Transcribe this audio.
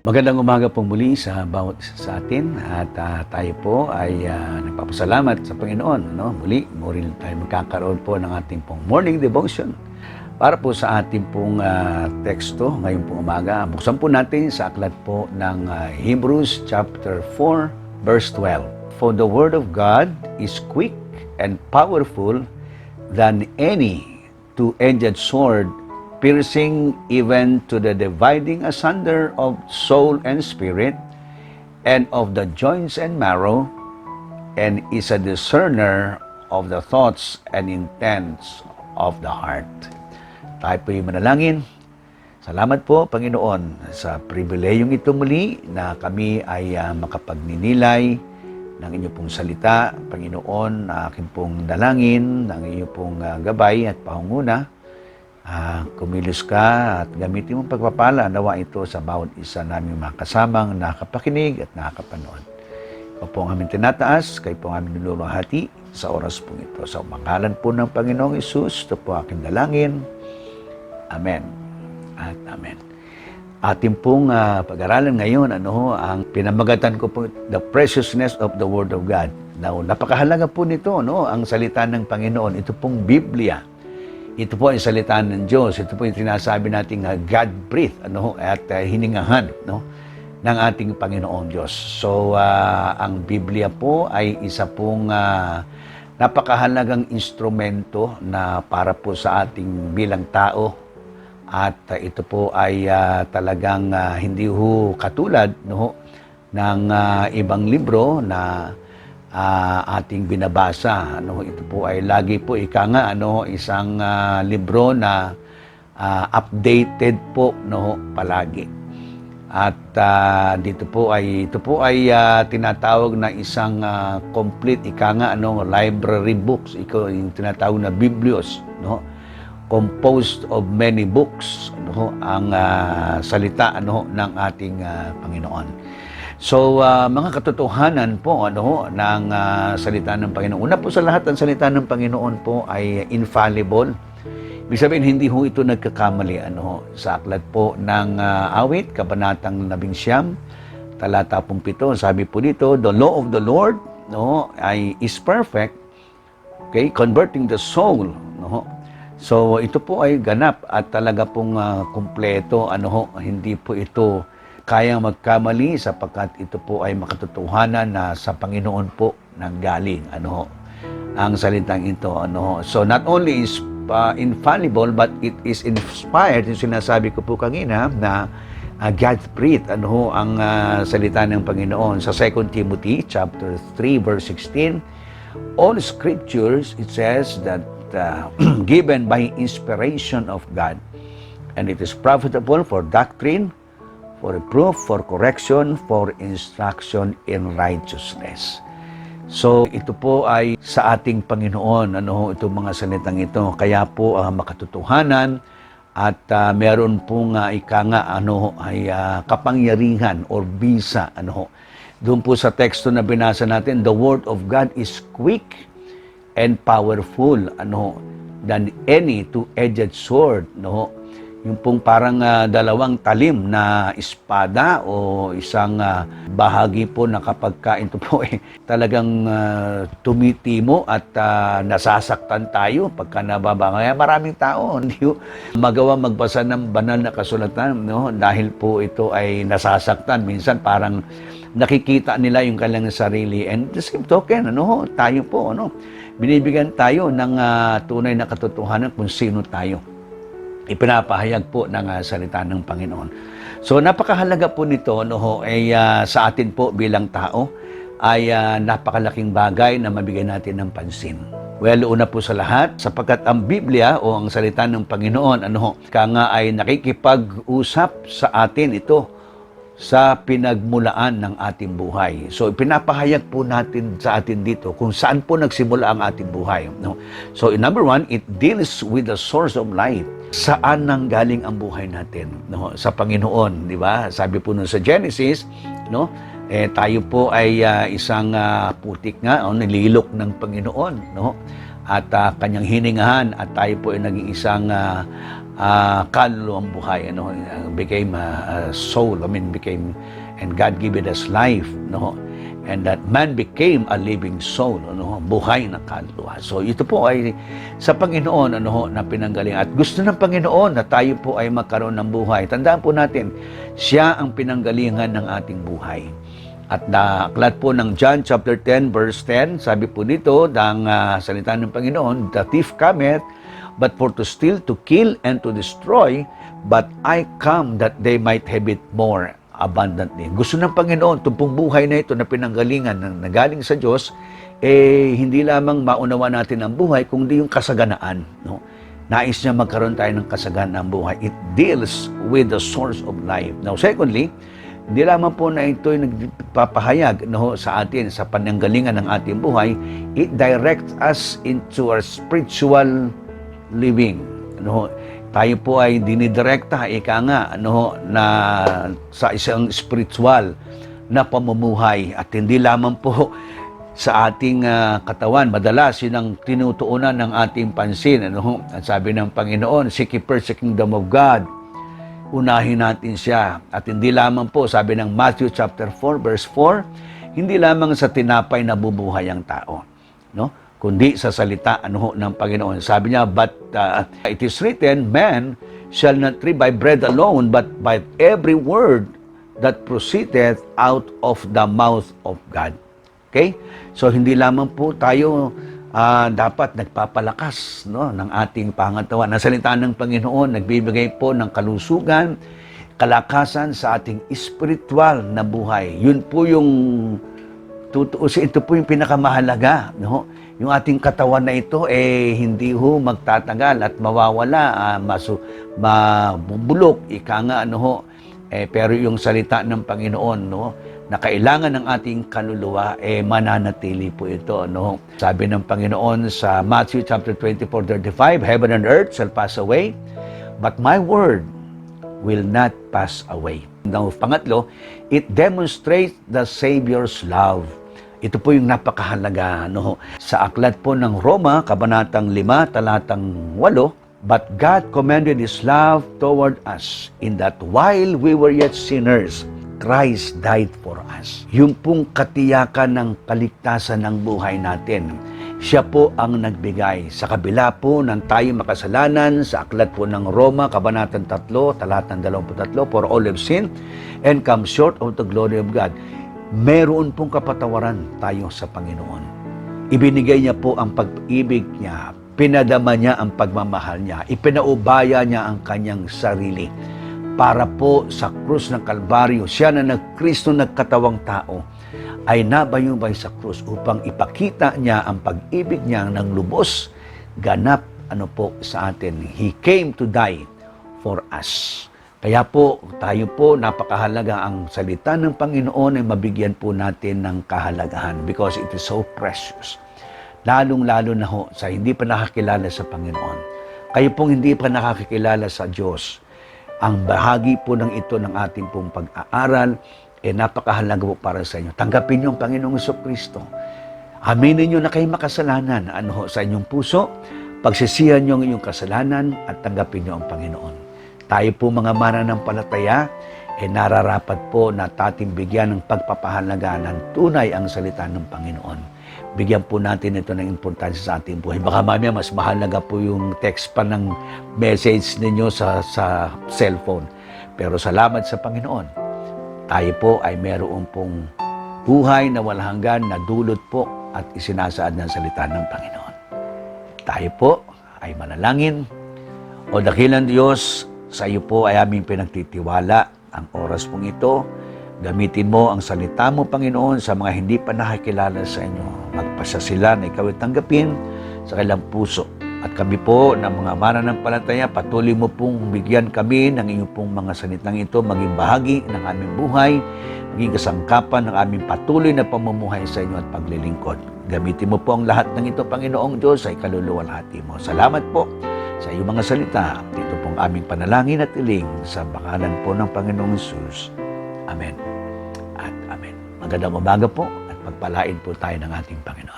Magandang umaga po muli sa bawat isa sa atin at tayo po ay nagpapasalamat sa Panginoon. No? Muli tayo magkakaroon po ng ating pong morning devotion para po sa ating pong teksto ngayong pong umaga. Buksan po natin sa aklat po ng Hebrews chapter 4 verse 12. For the word of God is quick and powerful than any two-edged sword, piercing even to the dividing asunder of soul and spirit, and of the joints and marrow, and is a discerner of the thoughts and intents of the heart. Tayo po'y manalangin. Salamat po, Panginoon, sa pribilehiyong ito muli na kami ay makapagninilay ng inyong pong salita. Panginoon, aking pong dalangin ng inyong pong gabay at pangunguna. Kumilos ka at gamitin mong pagpapala nawa ito sa bawat isa naming mga kasamang nakapakinig at nakapanood. Ikaw po ang aming tinataas, kayo po ang aming niluluhati sa oras pong ito. Sa umangalan po ng Panginoong Isus, ito po aking dalangin. Amen at amen. Ating pong pag-aralan ngayon, ang pinamagatan ko po, the preciousness of the Word of God. Now, napakahalaga po nito, ang salita ng Panginoon. Ito pong Biblia. Ito po ay salita ng Diyos. Ito po yung sinasabi nating God-breathed at hiningahan ng ating Panginoong Diyos. So, ang Biblia po ay isa pong napakahalagang instrumento na para po sa ating bilang tao. At ito po ay talagang hindi ho katulad ng ibang libro na ating binabasa. Ito po ay lagi po isang libro na updated po palagi. At ito po ay tinatawag na isang complete library books. Ito yung tinatawag na Biblios, composed of many books, ang salita ng ating Panginoon. So, mga katotohanan po ng salita ng Panginoon. Una po sa lahat, ang salita ng Panginoon po ay infallible. Ibig sabihin, hindi ho ito nagkakamali. Sa aklat po ng awit, kabanatang 19, talata 7, sabi po dito, the law of the Lord is perfect, converting the soul. So, ito po ay ganap at talaga pong kumpleto. Hindi po ito kayang magkamali sapagkat ito po ay makatotohanan na sa Panginoon po nanggaling ang salitang ito. So, not only is infallible, but it is inspired. Yung sinasabi ko po kanina na God-breathed ang salita ng Panginoon. Sa 2 Timothy chapter 3 verse 16, all scriptures, it says that given by inspiration of God, and it is profitable for doctrine, for reproof, for correction, for instruction in righteousness. So, ito po ay sa ating Panginoon, itong mga salitang ito. Kaya po makatotohanan at meron pong kapangyarihan or bisa. Doon po sa teksto na binasa natin, the Word of God is quick and powerful than any two-edged sword. Yung pong parang dalawang talim na espada o isang bahagi po na kapag ito po talagang tumitimo at nasasaktan tayo pagka nababa. Kaya maraming tao hindi magawa magbasa ng banal na kasulatan dahil po ito ay nasasaktan. Minsan parang nakikita nila yung kanilang sarili. And the same token, tayo po, binibigyan tayo ng tunay na katotohanan kung sino tayo. Ipinapahayag po ng salita ng Panginoon. So, napakahalaga po nito ay sa atin po bilang tao ay napakalaking bagay na mabigyan natin ng pansin. Well, una po sa lahat, sapagkat ang Biblia o ang salita ng Panginoon, ay nakikipag-usap sa atin ito sa pinagmulaan ng ating buhay. So, pinapahayag po natin sa atin dito kung saan po nagsimula ang ating buhay. So, number one, it deals with the source of life. Saan nanggaling ang buhay natin? Sa Panginoon, di ba? Sabi po nun sa Genesis, tayo po ay isang putik nga, nililok ng Panginoon, at kanyang hiningahan, at tayo po ay naging isang kaluluwang buhay, became a soul, and God gave it as life, and that man became a living soul, buhay na kaluluwa. So ito po ay sa Panginoon, na pinanggalingan. At gusto ng Panginoon na tayo po ay magkaroon ng buhay. Tandaan po natin, siya ang pinanggalingan ng ating buhay. At aklat po ng John chapter 10 verse 10, sabi po dito, ang salita ng Panginoon, the thief cometh, but for to steal, to kill, and to destroy, but I come that they might have it more abundantly. Gusto ng Panginoon, itong pong buhay na ito na pinanggalingan na nagaling sa Diyos, hindi lamang maunawa natin ang buhay, kundi yung kasaganaan. Nais niya magkaroon tayo ng kasaganaan buhay. It deals with the source of life. Now, secondly, hindi lamang po na ito ay nagpapahayag sa atin, sa pananggalingan ng ating buhay, it directs us into our spiritual living. Tayo po ay dinidirekta, na sa isang spiritual na pamumuhay. At hindi lamang po sa ating katawan, madalas yun ang tinutuunan ng ating pansin. At sabi ng Panginoon, seek ye first the kingdom of God. Unahin natin siya. At hindi lamang po, sabi ng Matthew chapter 4, verse 4, hindi lamang sa tinapay na bubuhay ang tao, kundi sa salita ng Panginoon. Sabi niya, but it is written, man shall not live by bread alone, but by every word that proceedeth out of the mouth of God. Okay? So, hindi lamang po tayo dapat nagpapalakas ng ating pangatawan. Ang salita ng Panginoon, nagbibigay po ng kalusugan, kalakasan sa ating spiritual na buhay. Yun po yung tutuusin, ito po yung pinakamahalaga, Yung ating katawan na ito, hindi magtatagal at mawawala, mabubulok, pero yung salita ng Panginoon, na kailangan ng ating kaluluwa, mananatili po ito, Sabi ng Panginoon sa Matthew chapter 24:35, heaven and earth shall pass away, but my word will not pass away. Now, pangatlo, it demonstrates the Savior's love. Ito po yung napakahalaga, Sa aklat po ng Roma, kabanatang 5, talatang 8, but God commended His love toward us, in that while we were yet sinners, Christ died for us. Yung pong katiyakan ng kaligtasan ng buhay natin, siya po ang nagbigay. Sa kabila po ng tayo makasalanan, sa aklat po ng Roma, kabanatang 3, talatang 23, for all have sinned and come short of the glory of God. Meron pong kapatawaran tayo sa Panginoon. Ibinigay niya po ang pag-ibig niya, pinadama niya ang pagmamahal niya, ipinaubaya niya ang kanyang sarili. Para po sa krus ng Kalbaryo, siya na Kristo nagkatawang tao, ay nabayubay sa krus upang ipakita niya ang pag-ibig niya ng lubos, ganap sa atin. He came to die for us. Kaya po, tayo po, napakahalaga ang salita ng Panginoon ay mabigyan po natin ng kahalagahan because it is so precious. Lalong-lalo na sa hindi pa nakakilala sa Panginoon. Kayo pong hindi pa nakakilala sa Diyos. Ang bahagi po ng ito ng ating pong pag-aaral napakahalaga po para sa inyo. Tanggapin niyo ang Panginoong Jesucristo. Aminin niyo na kayo makasalanan sa inyong puso. Pagsisihan niyo ang inyong kasalanan at tanggapin niyo ang Panginoon. Tayo po mga mananampalataya, nararapat po na ating bigyan ng pagpapahalaga ng tunay ang salita ng Panginoon. Bigyan po natin ito ng importansya sa ating buhay. Baka mamaya mas mahalaga po yung text pa ng message ninyo sa cellphone. Pero salamat sa Panginoon. Tayo po ay meron pong buhay na walang hanggan na dulot po at isinasaad ng salita ng Panginoon. Tayo po ay manalangin. O dakilang Diyos, sa iyo po ay aming pinagtitiwala ang oras pong ito. Gamitin mo ang salita mo, Panginoon, sa mga hindi pa nakakilala sa inyo. Magpasya sila na ikaw ay tanggapin sa kanilang puso. At kami po ng mga mananampalataya, patuloy mo pong bigyan kami ng iyong pong mga salitang ito, maging bahagi ng aming buhay, maging kasangkapan ng aming patuloy na pamumuhay sa inyo at paglilingkod. Gamitin mo po ang lahat ng ito, Panginoong Diyos, ay kaluluwalhati mo. Salamat po sa iyong mga salita. Ito pong aming panalangin at iling sa pangalan po ng Panginoong Jesus. Amen at Amen. Magandang umaga po at pagpalain po tayo ng ating Panginoon.